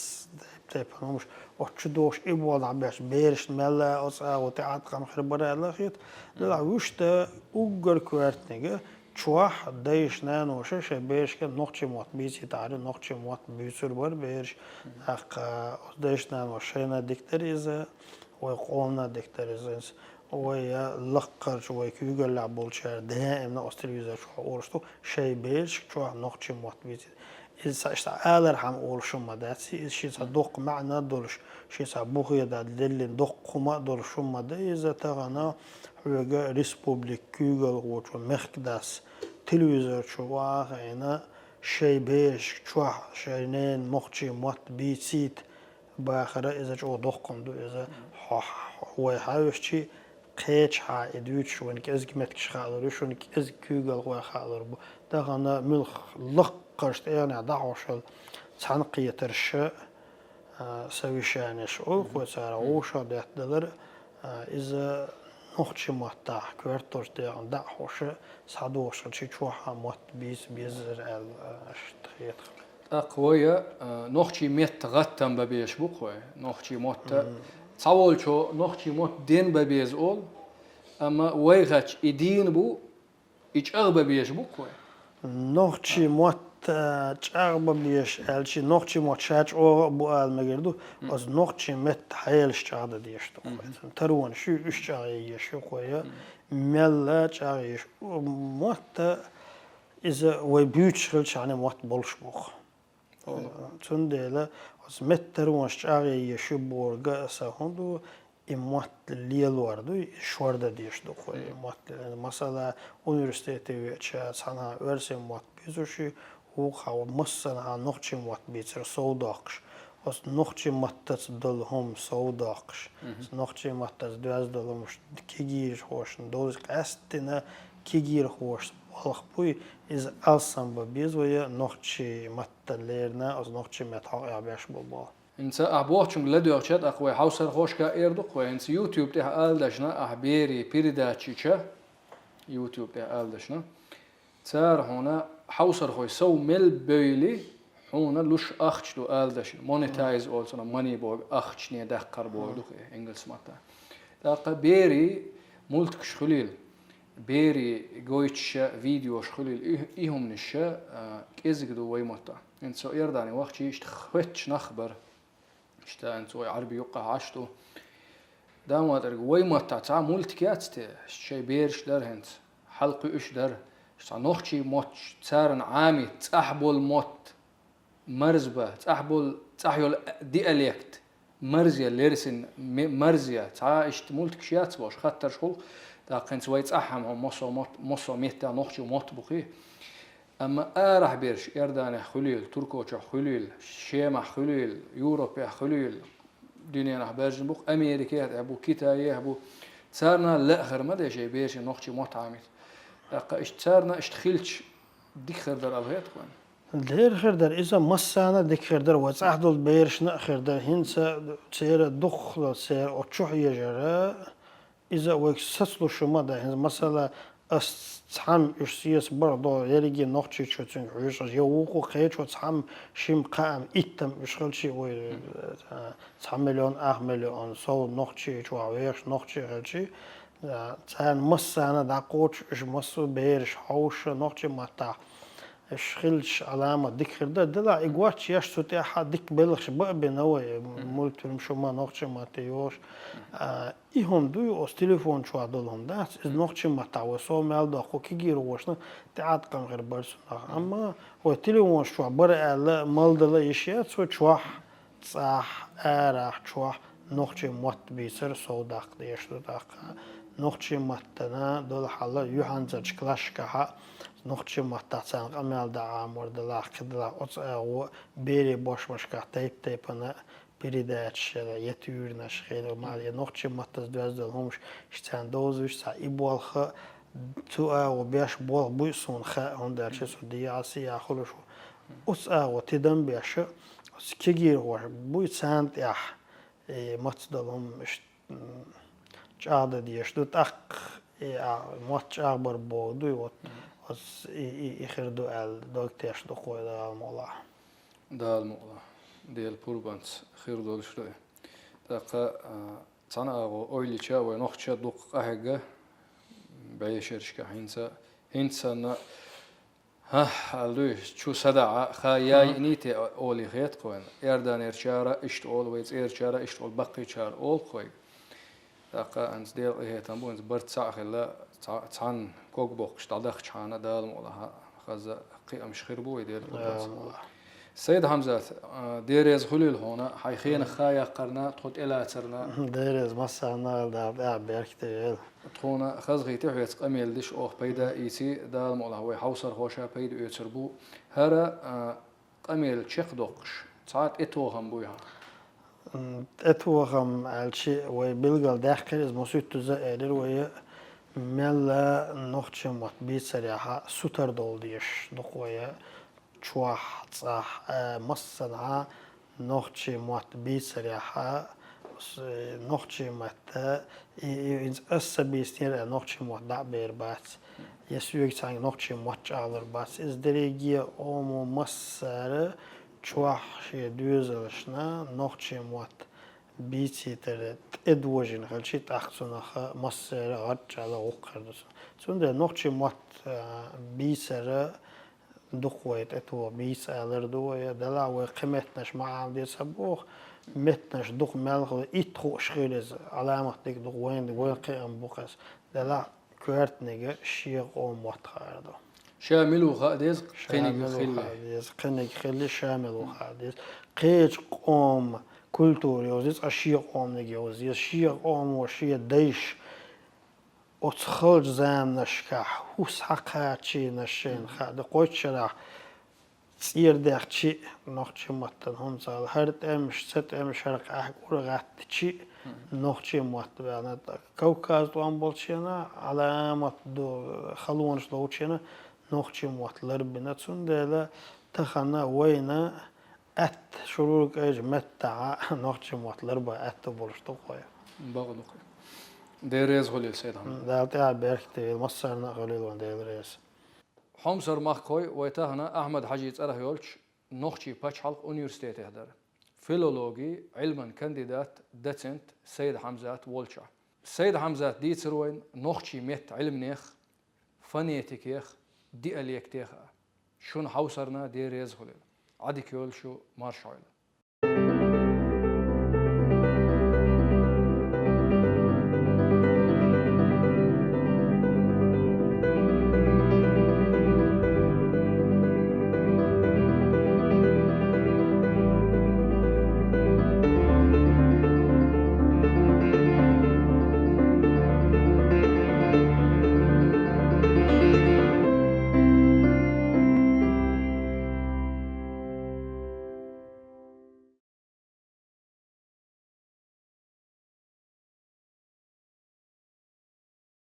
tape nomus ochu dosh ibol abes berish mella otsa o teat kam khirbara la khit la wushta ugar kwartnege Çuah değişnen o şey beşke nokçi mat bizi tarih nokçi mat büyüsür var beş değişnen o şeyine dikteriz o koluna dikteriz o ya lakkar o kügüller bolçer değemne Avustralya şu orstu şey beş çuah nokçi mat bizi işte ağlar ham oluşmadı şey dok mana doluş şey buğya da delin dokuma doluşmadı izatağına Höga Republik Kügel Roço Merkdas televizör çoğu ayna şey beş çoğu şeynen moqçi mat bitsit baxara izə çoğu dokkundu izə ve hayışçı qeç ha edüç şun ezgimet kişaları şun ez Kügel ve xalar bu dağana mülx laqqışdı yani dağışıl sanqiyatırşı sevişaniş o qoçara o şadətlər izə نخشي ماتا كورتوش ده عند حوشه صادوش شيء شو حمات بيزر الاشتريت أقوية نخشي ميت غتم ببيش بقوي نخشي مات تصول شو نخشي مات دين ببيز أول أما ويغش إدين بو إيش ببيش بقوي نخشي مات چاغ بيش الشي نخشي مات شاج او بو المگردو از نخشي مت حيلش چاغ ديشتو تروان شو üç çağı yaşıyor koya mella çağı yaş mot ize ve büyük çane mot bolş bu tundela az met teruan çağı yaşıyor borga sa hondu immat liyel vardı, şurada diyişdi koy immat. Mesela üniversitede veçe sana versin immat bizuşi o hava mesela nohçi immat biçer soğudakış. Os nohçi immattas dolhum soğudakış. Nohçi immattas düz dolmuş kigir hoşun doz kastine kigir hoş. Balık bu iz alsam bu biz ve nohçi immattallerine az nohçi immat ya beş baba. إنسا أحبوش لديو أشد أقوى حوصر خوش كإيردو قوي إنس يوتيوب ده آلدشنا أحبيري بيردا تشيشة يوتيوب ده آلدشنا تار هنا حوصر خوي سو مل بيلي هنا لوش أخش لو آلدش مونيتايز أولسنا ماني بوغ أخشني دقر بوغ لو إنجلس ماتا دقة بيري مولتكش خليل بيري جويتش فيديو خليل إيهم نشة كيزقدو ويمتا إنسو إيرداني وقت يشتخوتش نخبر işte en Arabi yok haşto damat erg way matta ta multikatste şey beerşler hent halqı üçler işte nohçi mot tsarn ami tsahbol mot marzba tsahyol dialekt marzya lersin marzya ta işte multikşiyat boş hatta şol da qent way tsaham moso metta nohçi mot buqi أما راح بيرش إردانه خليل تركوش خليل شيمة خليل يوروبيا خليل دنيا نح بيرجن بوك أمريكا أبو كيتاية أبو صارنا لا آخر ما ده شيء بيرش نخشي متعامل أقا إشت صارنا إشت خيلش ديك خردر أبغيت كون دير خردر إذا مسانا ديك خردر وتعدل بيرشنا خردر هنسا سير دخل سير أتشوح يجرا إذا وكسسلو شما ده هنسا مثلا أستحم إشسيس برضو يرجع نقطة شوتين عيش يوقو خير شو تحم شيم قام إتم إشغل شيء وي تحم مليون مليون صو نقطة شو عويش نقطة هالشيء تان مسانا دقوش إش مسو بيرش حوش نقطة متى إشغلش علامة ديك خرده دلا إجواتش يش سوتي أحد ديك بلغش بقى بنوي مولتهم شو ما نقطة متى يوش إيهم دوي أو تليفون شو عدلهم ده إز نقطة متى وصو مال داخو كي جيروشنا تعاد كم غير برسنا أما هو تليفون شو عبارة على مال دلا يشيات سو شوح صح راح شوح نقطة مت بيصير صودق ديشتو دق نقطة متنا دول حلا يوحنزج كلاش كها نقطة متعسان أمال دعام ورد لا كدلا أو بيري باش مش كتيب أنا بريداتش يتيورناش خير مالي نقطة متعس دوزل همش اشتان دوزش سا إبوالخ تو أو بيش بول بيسون خا هندرش سودية عسيا خلوشو أو تدم بيش كيجير هو بيسانت يح متدلهم مش جاده ديش دوت أق ماتش أخبر بودو وات از إخردو ال دكتورش دخوي دا المولا دا المولا ديال بوربانس خير دول شوي دقة تنا أويلي شا ونخشى دق أهجة بعيشرشك هينسا ها علوش شو صدع خايا نيتي أولي خيط قوين إردان إرشارة إشت أول ويز إرشارة إشت أول بقي شار أول قوي دقة أنز ديال إيه تنبو أنز برد ساخلا تان كوك بوكش تعدخ شحانة دال مولا خذ قيم شخربو يدير سيد حمزة ديريز خليل هنا حيخين خايا قرنا تحط إلى ترنا ديريز مسانا دا بيركتيل تخونا خذ غيتي حيت قميل ديش أوه بيدا إيسي دال مولا هو حوصر خوشا بيد يتربو هرا قميل تشيخ دوقش ساعات إتوهم بويها إتوهم الشيء ويبلغ داخل إز مسويت تزائر وي ملا نقطة مت بيسريها سوتر دول ديش دقوية شوح صح مصنع نقطة مت بيسريها نقطة مت إنس أسبيستير نقطة مت دعبير بس يسويك تاني نقطة مت على بس إز دريجي أمو مصر شوح شيء دوزلشنا نقطة مت بيتيتر ادوجين هالشي تاخسونخ مصر غرج على وقردس سوند نقطة مت بيسر دقويت اتو بيس الر دوية دلا وقيمتناش مع دي سبوخ متناش دق ملغ اتخو شخيلز علامة ديك دقوين قيم بوخس دلا كوارتنيجا شيغ او متخاردو شامل وخادز قينيك خلي قينيك خلي شامل وخادز قيج قوم كولتور يوزيس أشياء قوم نجيوز يشياء قوم وشياء ديش أتخرج زام نشكح وس حقاتشي نشين خاد قوت شرع سير داخشي نخشي متن هم زال هرت أمش ست أمش شرق أحقور غاتشي نخشي مت بأنا كوكاز دوام بولشينا علامة دو خلونش لوتشينا نخشي مت لربنا تسندلا تخنا وينا أت شروق إيج متع نخشي مت لربا أت بولشتو قوي باغلق ديريز غليل سيد حمزة دالت يا بيركتي مصرنا غليل وان ديريز حمصر مخكوي ويتهنا أحمد حجيت أره يولش نخشي باش حلق أونيورسيتي هدر فيلولوجي علما كانديدات داتسنت سيد حمزات وولشا سيد حمزات دي تروين نخشي ميت علم نيخ فنيتك يخ دي أليك تيخ شون حوصرنا ديريز غليل عدك يولشو مارشايل